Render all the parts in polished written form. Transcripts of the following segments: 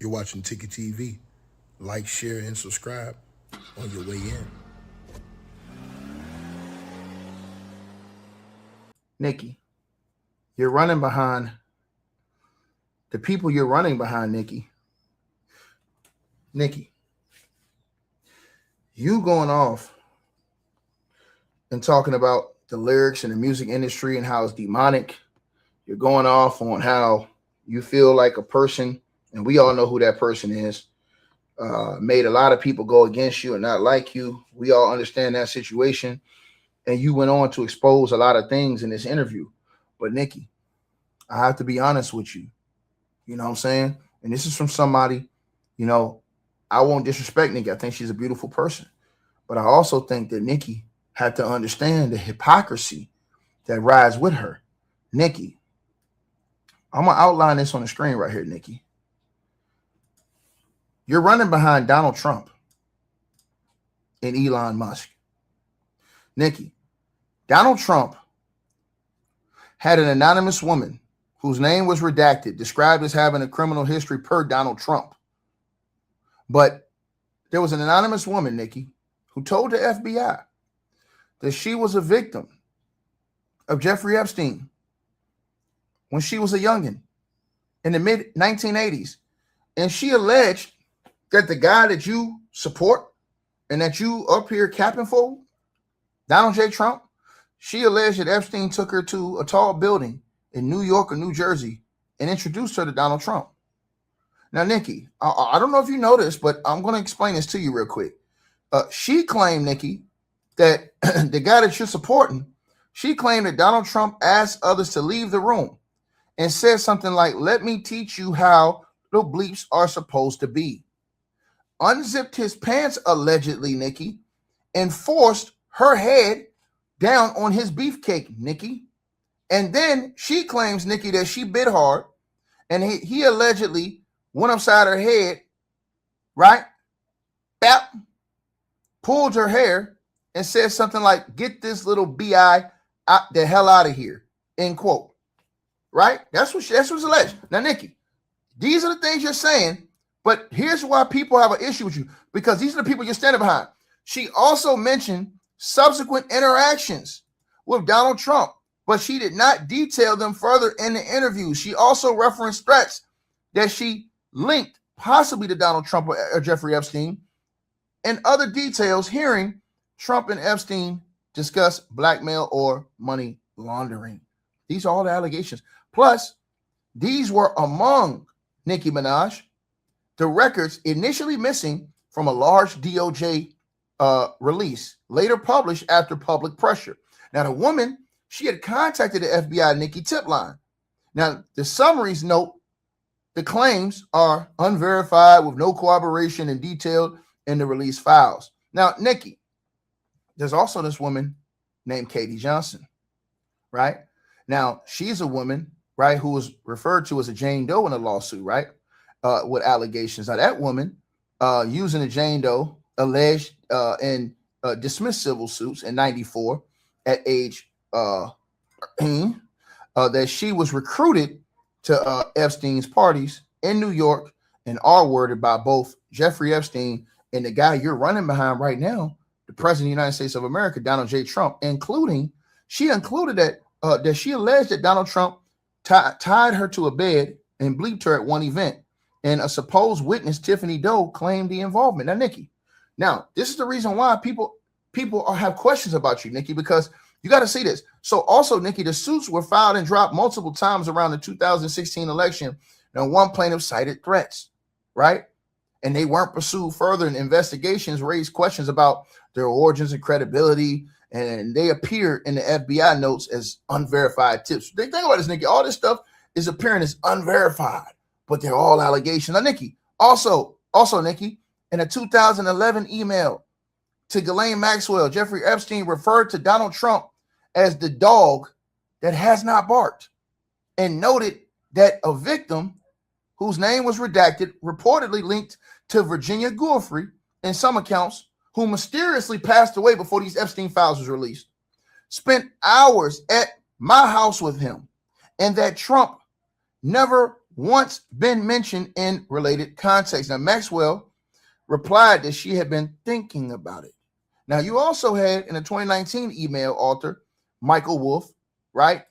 You're watching Ticket TV. Like, share, and subscribe on your way in. Nicki, you're running behind the people you're running behind, Nicki. Nicki, you going off and talking about the lyrics and the music industry and how it's demonic. You're going off on how you feel like a person, and we all know who that person is, made a lot of people go against you and not like you. We all understand that situation. And you went on to expose a lot of things in this interview. But Nicki, I have to be honest with you. You know what I'm saying? And this is from somebody, you know, I won't disrespect Nicki. I think she's a beautiful person. But I also think that Nicki had to understand the hypocrisy that rides with her. Nicki, I'm going to outline this on the screen right here, Nicki. You're running behind Donald Trump and Elon Musk. Nicki, Donald Trump had an anonymous woman whose name was redacted, described as having a criminal history per Donald Trump. But there was an anonymous woman, Nicki, who told the FBI that she was a victim of Jeffrey Epstein when she was a youngin' in the mid-1980s. And she alleged that the guy that you support and that you up here capping for, Donald J. Trump, she alleged that Epstein took her to a tall building in New York or New Jersey and introduced her to Donald Trump. Now, Nicki, I don't know if you know this, but I'm going to explain this to you real quick. She claimed, Nicki, that the guy that you're supporting, she claimed that Donald Trump asked others to leave the room and said something like, "Let me teach you how the bleeps are supposed to be." Unzipped his pants, allegedly, Nicki, and forced her head down on his beefcake, Nicki. And then she claims, Nicki, that she bit hard and he allegedly went upside her head, right? Bap, pulled her hair and said something like, "Get this little BI out the hell out of here," end quote. Right? That's what's alleged. Now, Nicki, these are the things you're saying, but here's why people have an issue with you, because these are the people you're standing behind. She also mentioned subsequent interactions with Donald Trump, but she did not detail them further in the interview. She also referenced threats that she linked possibly to Donald Trump or Jeffrey Epstein, and other details hearing Trump and Epstein discuss blackmail or money laundering. These are all the allegations. Plus, these were among, Nicki Minaj, the records initially missing from a large DOJ release, later published after public pressure. Now, the woman, she had contacted the FBI Nicki tip line. Now, the summaries note the claims are unverified with no corroboration and detailed in the release files. Now, Nicki, there's also this woman named Katie Johnson, right? Now, she's a woman, right, who was referred to as a Jane Doe in a lawsuit, right, with allegations. Now, that woman, using a Jane Doe, alleged and dismissed civil suits in 94 at age 13, that she was recruited to Epstein's parties in New York and R-worded by both Jeffrey Epstein and the guy you're running behind right now, the President of the United States of America, Donald J. Trump, she included that she alleged that Donald Trump tied her to a bed and bleeped her at one event. And a supposed witness, Tiffany Doe, claimed the involvement. Now, Nicki, this is the reason why people have questions about you, Nicki, because you got to see this. So also, Nicki, the suits were filed and dropped multiple times around the 2016 election. Now, one plaintiff cited threats, right? And they weren't pursued further, and investigations raised questions about their origins and credibility, and they appear in the FBI notes as unverified tips. Think about this, Nicki. All this stuff is appearing as unverified, but they're all allegations. Now, Nicki, also, Nicki, in a 2011 email to Ghislaine Maxwell, Jeffrey Epstein referred to Donald Trump as the dog that has not barked and noted that a victim whose name was redacted, reportedly linked to Virginia Giuffre in some accounts, who mysteriously passed away before these Epstein files was released, spent hours at my house with him, and that Trump never once been mentioned in related contexts. Now, Maxwell replied that she had been thinking about it. Now, you also had in a 2019 email, author Michael Wolff, right,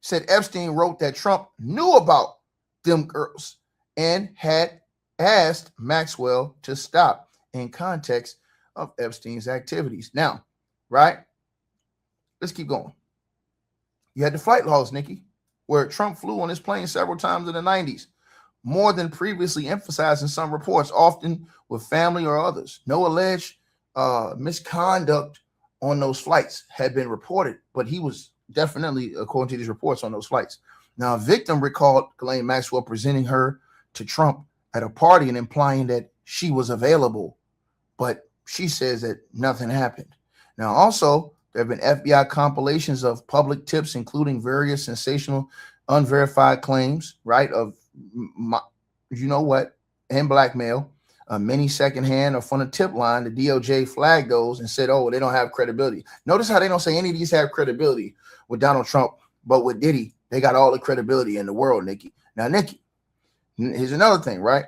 said Epstein wrote that Trump knew about them girls and had asked Maxwell to stop in context of Epstein's activities. Now, right, let's keep going. You had the flight logs, Nicki, where Trump flew on his plane several times in the 90s, more than previously emphasized in some reports, often with family or others. No alleged misconduct on those flights had been reported, but he was definitely, according to these reports, on those flights. Now, a victim recalled Ghislaine Maxwell presenting her to Trump at a party and implying that she was available, but she says that nothing happened. Now, also, there have been FBI compilations of public tips, including various sensational, unverified claims, right, of, you know what, and blackmail. Many secondhand or from the tip line, the DOJ flagged those and said, oh, they don't have credibility. Notice how they don't say any of these have credibility with Donald Trump, but with Diddy, they got all the credibility in the world, Nicki. Now, Nicki, here's another thing, right?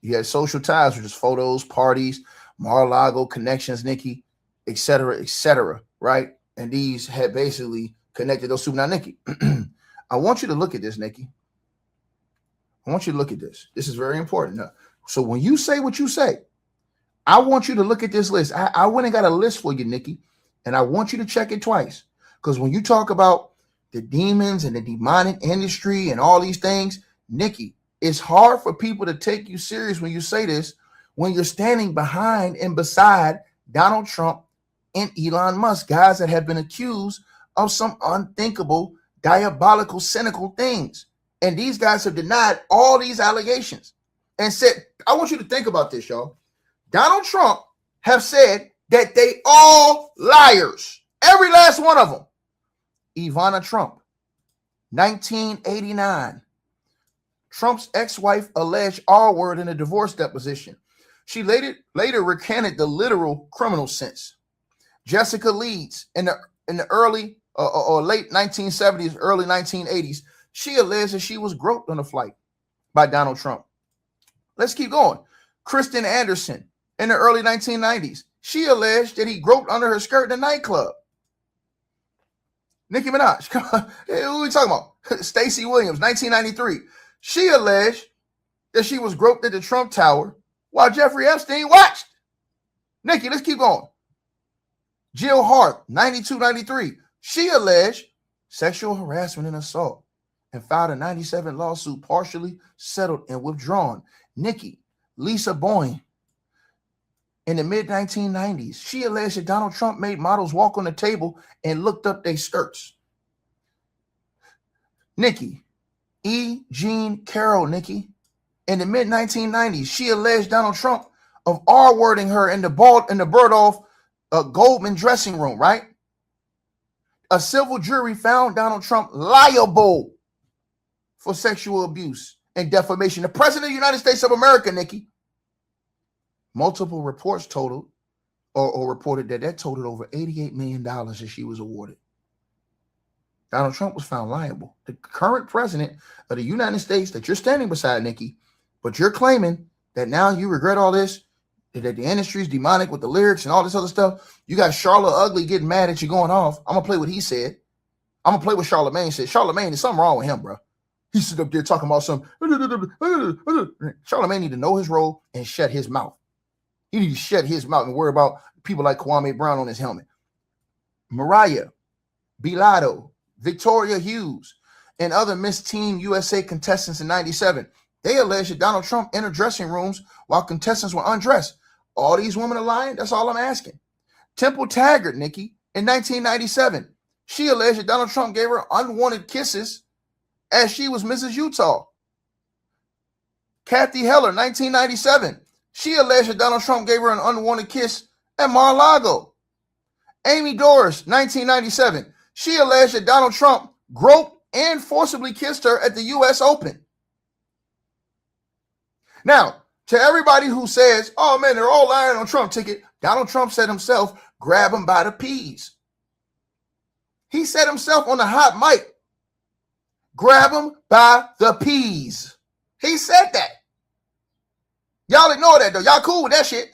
You had social ties, which is photos, parties, Mar-a-Lago connections, Nicki, et cetera, right? And these had basically connected those two. Now, Nicki, I want you to look at this, Nicki. I want you to look at this. This is very important. Now, so when you say what you say, I want you to look at this list. I went and got a list for you, Nicki, and I want you to check it twice. Because when you talk about the demons and the demonic industry and all these things, Nicki, it's hard for people to take you serious when you say this, when you're standing behind and beside Donald Trump and Elon Musk, guys that have been accused of some unthinkable, diabolical, cynical things. And these guys have denied all these allegations and said, I want you to think about this, y'all. Donald Trump have said that they all liars. Every last one of them. Ivana Trump, 1989. Trump's ex-wife alleged R-word in a divorce deposition. She later recanted the literal criminal sense. Jessica Leeds, in the early or late 1970s, early 1980s, she alleged that she was groped on a flight by Donald Trump. Let's keep going. Kristen Anderson, in the early 1990s, she alleged that he groped under her skirt in a nightclub. Nicki Minaj, who are we talking about? Stacey Williams, 1993. She alleged that she was groped at the Trump Tower while Jeffrey Epstein watched. Nicki, let's keep going. Jill Hart, 92, 93. She alleged sexual harassment and assault and filed a 97 lawsuit partially settled and withdrawn. Nicki, Lisa Boyne, in the mid-1990s, she alleged that Donald Trump made models walk on the table and looked up their skirts. Nicki, E. Jean Carroll, Nicki, in the mid-1990s, she alleged Donald Trump of R-wording her in the Bergdorf Goldman dressing room, right? A civil jury found Donald Trump liable for sexual abuse and defamation. The president of the United States of America, Nicki. Multiple reports totaled or reported that totaled over $88 million that she was awarded. Donald Trump was found liable. The current president of the United States that you're standing beside, Nicki, but you're claiming that now you regret all this, that the industry is demonic with the lyrics and all this other stuff. You got Charlotte Ugly getting mad at you going off. I'm going to play what he said. I'm going to play what Charlamagne said. Charlamagne, there's something wrong with him, bro. He stood up there talking about some. Charlamagne need to know his role and shut his mouth. He need to shut his mouth and worry about people like Kwame Brown on his helmet. Mariah, Bilato, Victoria Hughes, and other Miss Teen USA contestants in 97. They alleged that Donald Trump entered dressing rooms while contestants were undressed. All these women are lying? That's all I'm asking. Temple Taggart, Nicki, in 1997. She alleged that Donald Trump gave her unwanted kisses as she was Mrs. Utah. Kathy Heller, 1997. She alleged that Donald Trump gave her an unwanted kiss at Mar-a-Lago. Amy Doris, 1997. She alleged that Donald Trump groped and forcibly kissed her at the U.S. Open. Now, to everybody who says, oh, man, they're all lying on Trump ticket, Donald Trump said himself, grab him by the peas. He said himself on the hot mic, grab him by the peas. He said that. Y'all ignore that though. Y'all cool with that shit.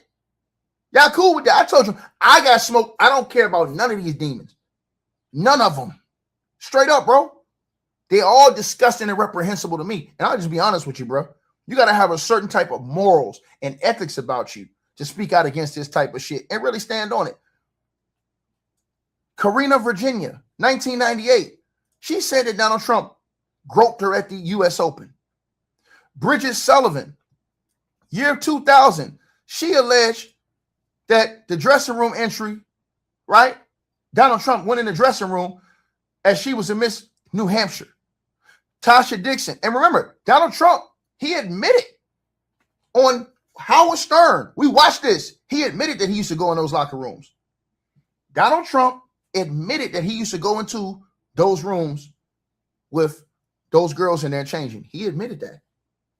Y'all cool with that. I told you, I got smoke. I don't care about none of these demons. None of them. Straight up, bro. They all disgusting and reprehensible to me. And I'll just be honest with you, bro. You got to have a certain type of morals and ethics about you to speak out against this type of shit and really stand on it. Karina, Virginia, 1998. She said that Donald Trump groped her at the U.S. Open. Bridget Sullivan, year 2000. She alleged that the dressing room entry, right? Donald Trump went in the dressing room as she was in Miss New Hampshire. Tasha Dixon. And remember, Donald Trump, he admitted on Howard Stern. We watched this. He admitted that he used to go in those locker rooms. Donald Trump admitted that he used to go into those rooms with those girls in there changing. He admitted that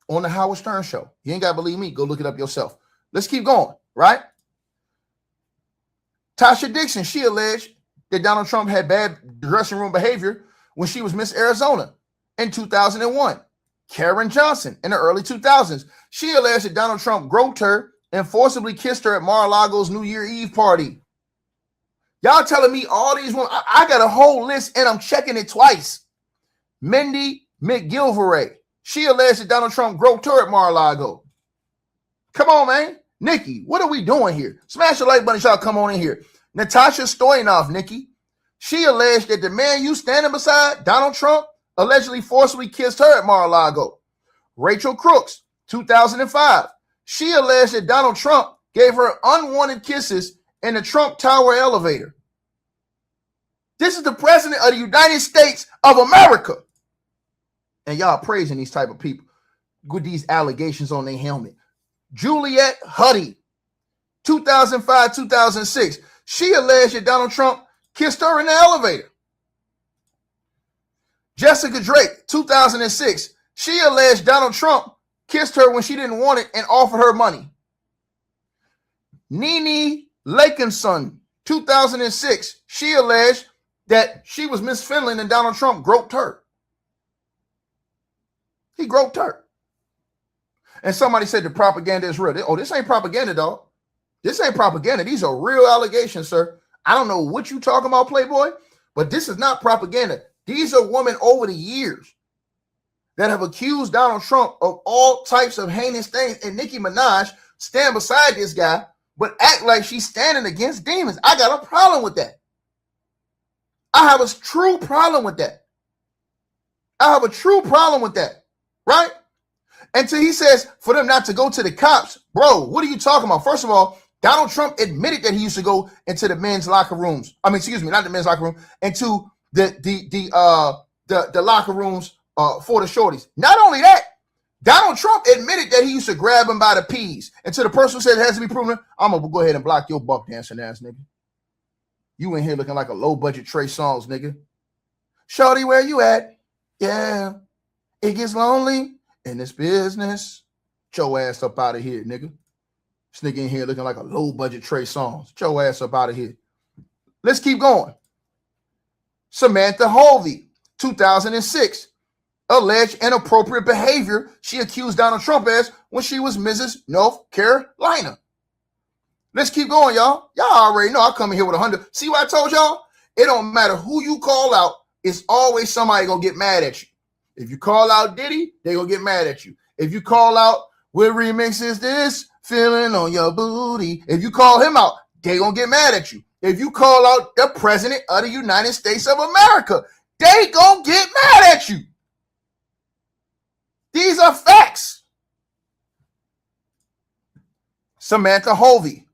on the Howard Stern show. You ain't got to believe me. Go look it up yourself. Let's keep going, right? Tasha Dixon, she alleged that Donald Trump had bad dressing room behavior when she was Miss Arizona in 2001. Karen Johnson in the early 2000s. She alleged that Donald Trump groped her and forcibly kissed her at Mar-a-Lago's New Year Eve party. Y'all telling me all these women, I got a whole list and I'm checking it twice. Mindy McGilvray. She alleged that Donald Trump groped her at Mar-a-Lago. Come on, man. Nicki, what are we doing here? Smash the like button, y'all come on in here. Natasha Stoyanov, Nicki. She alleged that the man you standing beside, Donald Trump, allegedly forcibly kissed her at Mar-a-Lago. Rachel Crooks, 2005. She alleged that Donald Trump gave her unwanted kisses in the Trump Tower elevator. This is the president of the United States of America. And y'all praising these type of people with these allegations on their helmet. Juliette Huddy, 2005, 2006. She alleged that Donald Trump kissed her in the elevator. Jessica Drake, 2006. She alleged Donald Trump kissed her when she didn't want it and offered her money. Nene Lakinson, 2006. She alleged that she was Miss Finland and Donald Trump groped her. He groped her. And somebody said the propaganda is real. Oh, this ain't propaganda, dog. This ain't propaganda. These are real allegations, sir. I don't know what you talking about, Playboy, but this is not propaganda. These are women over the years that have accused Donald Trump of all types of heinous things. And Nicki Minaj stand beside this guy, but act like she's standing against demons. I got a problem with that. I have a true problem with that. I have a true problem with that, right? Until he says for them not to go to the cops. Bro, what are you talking about? First of all, Donald Trump admitted that he used to go into the men's locker rooms. I mean, excuse me, not the men's locker room, into the locker rooms for the shorties. Not only that, Donald Trump admitted that he used to grab him by the peas. And to the person who said it has to be proven, I'm gonna go ahead and block your buck dancing ass, nigga. You in here looking like a low budget Trey Songz, nigga. Shorty, where you at? Yeah, it gets lonely in this business. Get your ass up out of here, nigga. This nigga in here looking like a low budget Trey Songz. Get your ass up out of here. Let's keep going. Samantha Holvey, 2006. Alleged inappropriate behavior she accused Donald Trump as when she was Mrs. North Carolina. Let's keep going, y'all. Y'all already know I come in here with 100. See what I told y'all? It don't matter who you call out. It's always somebody gonna get mad at you. If you call out Diddy, they gonna get mad at you. If you call out, what remix is this? Feeling on your booty. If you call him out, they gonna get mad at you. If you call out the president of the United States of America, they gonna get mad at you. These are facts. Samantha Holvey.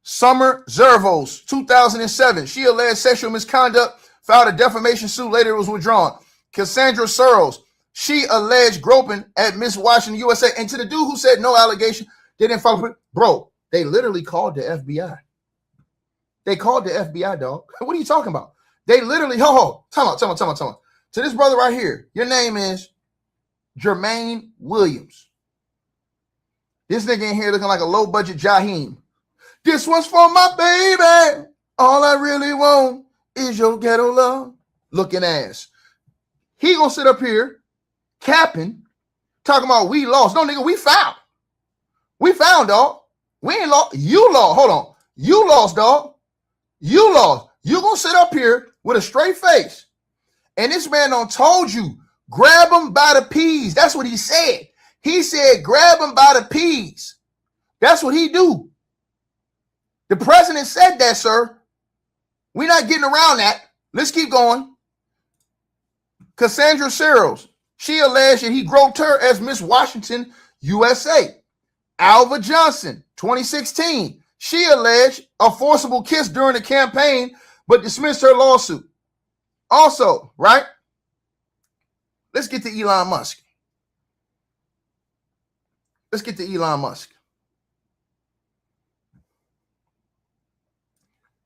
Summer Zervos, 2007. She alleged sexual misconduct, filed a defamation suit. Later it was withdrawn. Cassandra Searles. She alleged groping at Miss Washington, USA. And to the dude who said no allegation, they didn't follow. Bro, they literally called the FBI. They called the FBI, dog. What are you talking about? They literally, tell me. To this brother right here, your name is Jermaine Williams. This nigga in here looking like a low-budget Jaheim. This one's for my baby. All I really want is your ghetto love. Looking ass. He gonna sit up here capping Talking about we lost. No, nigga, we found. We found, dog. We ain't lost. You lost. Hold on. You lost, dog. You lost. You gonna sit up here with a straight face. And this man done told you, grab him by the peas. That's what he said. He said, grab him by the peas. That's what he do. The president said that, sir. We're not getting around that. Let's keep going. Cassandra Searles, she alleged that he groped her as Miss Washington, USA. Alva Johnson, 2016, she alleged a forcible kiss during the campaign, but dismissed her lawsuit. Also, right? Let's get to Elon Musk. Let's get to Elon Musk.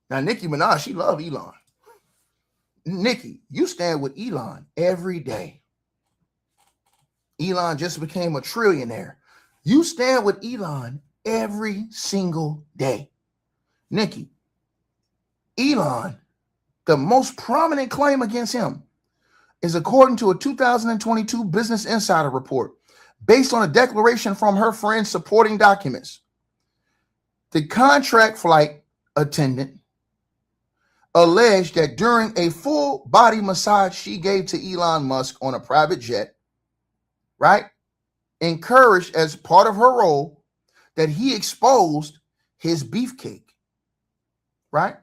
Now, Nicki Minaj, she love Elon. Nicki, you stand with Elon every day. Elon just became a trillionaire. You stand with Elon every single day. Nicki, Elon, the most prominent claim against him is according to a 2022 Business Insider report based on a declaration from her friends supporting documents. The contract flight attendant alleged that during a full body massage she gave to Elon Musk on a private jet, right, encouraged as part of her role that he exposed his beefcake, right,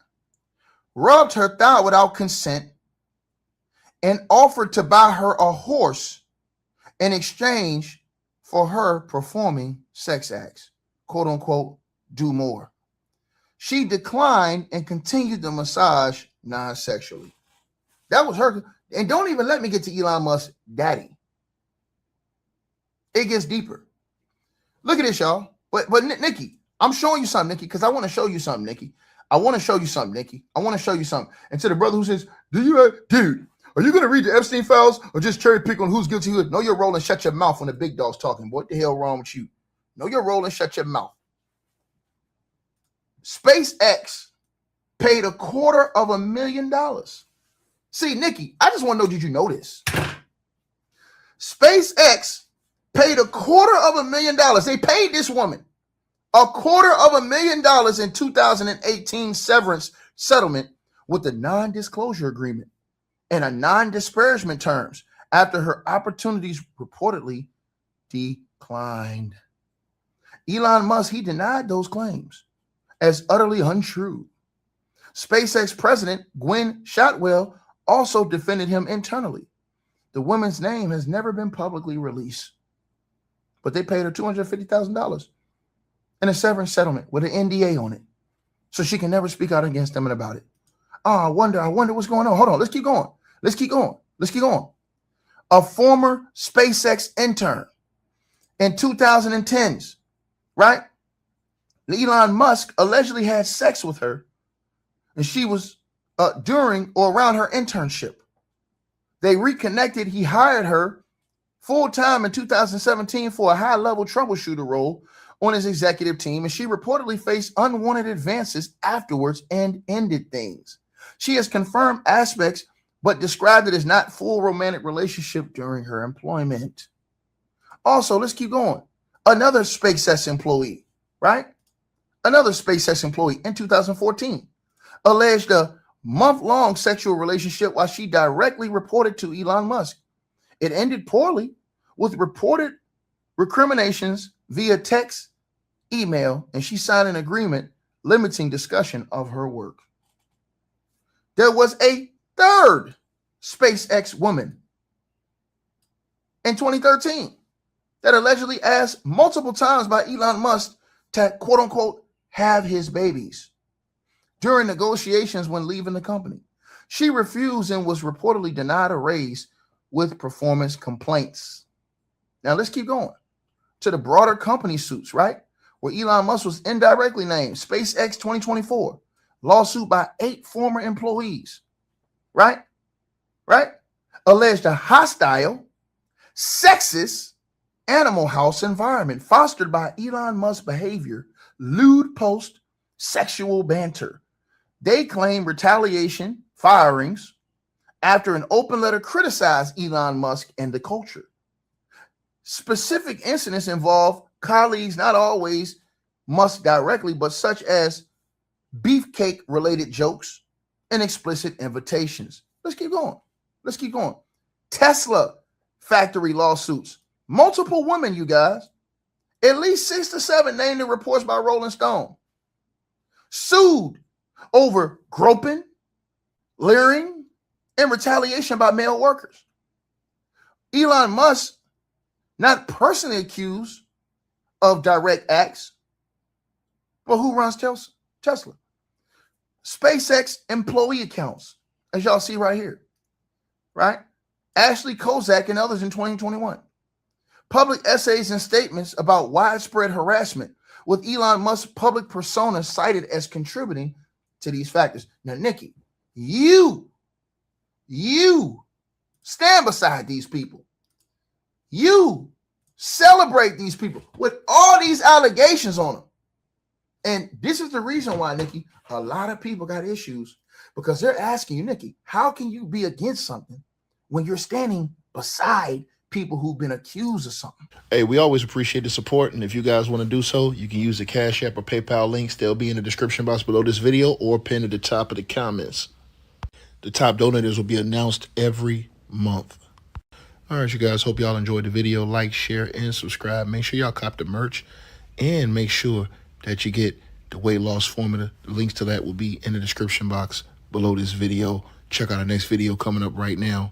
rubbed her thigh without consent, and offered to buy her a horse in exchange for her performing sex acts, quote unquote, do more. She declined and continued the massage non-sexually. That was her. And don't even let me get to Elon Musk's daddy. It gets deeper. Look at this, y'all. But Nicki, I'm showing you something, Nicki, because I want to show you something, Nicki. I want to show you something, Nicki. I want to show you something. And to the brother who says, dude, are you going to read the Epstein files or just cherry pick on who's guilty? Know your role and shut your mouth when the big dog's talking. Boy, what the hell wrong with you? Know your role and shut your mouth. SpaceX paid $250,000. See, Nicki, I just want to know, did you know this? SpaceX paid $250,000. They paid this woman $250,000 in 2018 severance settlement with a non-disclosure agreement and a non-disparagement terms after her opportunities reportedly declined. Elon Musk, he denied those claims as utterly untrue. SpaceX president Gwen Shotwell also defended him internally. The woman's name has never been publicly released, but they paid her $250,000 in a severance settlement with an NDA on it, so she can never speak out against them and about it. Oh, I wonder what's going on. Hold on, let's keep going. A former SpaceX intern in 2010s, right? Elon Musk allegedly had sex with her, and she was during or around her internship. They reconnected. He hired her full-time in 2017 for a high-level troubleshooter role on his executive team, and she reportedly faced unwanted advances afterwards and ended things. She has confirmed aspects, but described it as not full romantic relationship during her employment. Also, let's keep going. Another SpaceX employee, right? Another SpaceX employee in 2014 alleged a month-long sexual relationship while she directly reported to Elon Musk. It ended poorly with reported recriminations via text, email, and she signed an agreement limiting discussion of her work. There was a third SpaceX woman in 2013 that allegedly asked multiple times by Elon Musk to, quote unquote, have his babies during negotiations when leaving the company. She refused and was reportedly denied a raise with performance complaints. Now let's keep going to the broader company suits, right? Where Elon Musk was indirectly named. SpaceX 2024, lawsuit by 8 former employees, right? Alleged a hostile, sexist, animal house environment fostered by Elon Musk's behavior, lewd post, sexual banter. They claim retaliation, firings, after an open letter criticized Elon Musk and the culture. Specific incidents involve colleagues, not always Musk directly, but such as beefcake related jokes and explicit invitations. Let's keep going. Let's keep going. Tesla factory lawsuits. Multiple women, you guys. At least 6 to 7 named in reports by Rolling Stone. Sued over groping, leering, and retaliation by male workers. Elon Musk, not personally accused of direct acts, but who runs Tesla? SpaceX employee accounts, as y'all see right here, right? Ashley Kozak and others in 2021. Public essays and statements about widespread harassment, with Elon Musk's public persona cited as contributing to these factors. Now, Nicki, you stand beside these people. You celebrate these people with all these allegations on them. And this is the reason why, Nicki, a lot of people got issues, because they're asking you, Nicki, how can you be against something when you're standing beside people who've been accused of something? Hey, we always appreciate the support, and if you guys want to do so, you can use the Cash App or PayPal links. They'll be in the description box below this video or pinned at the top of the comments. The top donators will be announced every month. All right, you guys, hope y'all enjoyed the video. Like, share, and subscribe. Make sure y'all cop the merch, and make sure that you get the weight loss formula. The links to that will be in the description box below this video. Check out our next video coming up right now.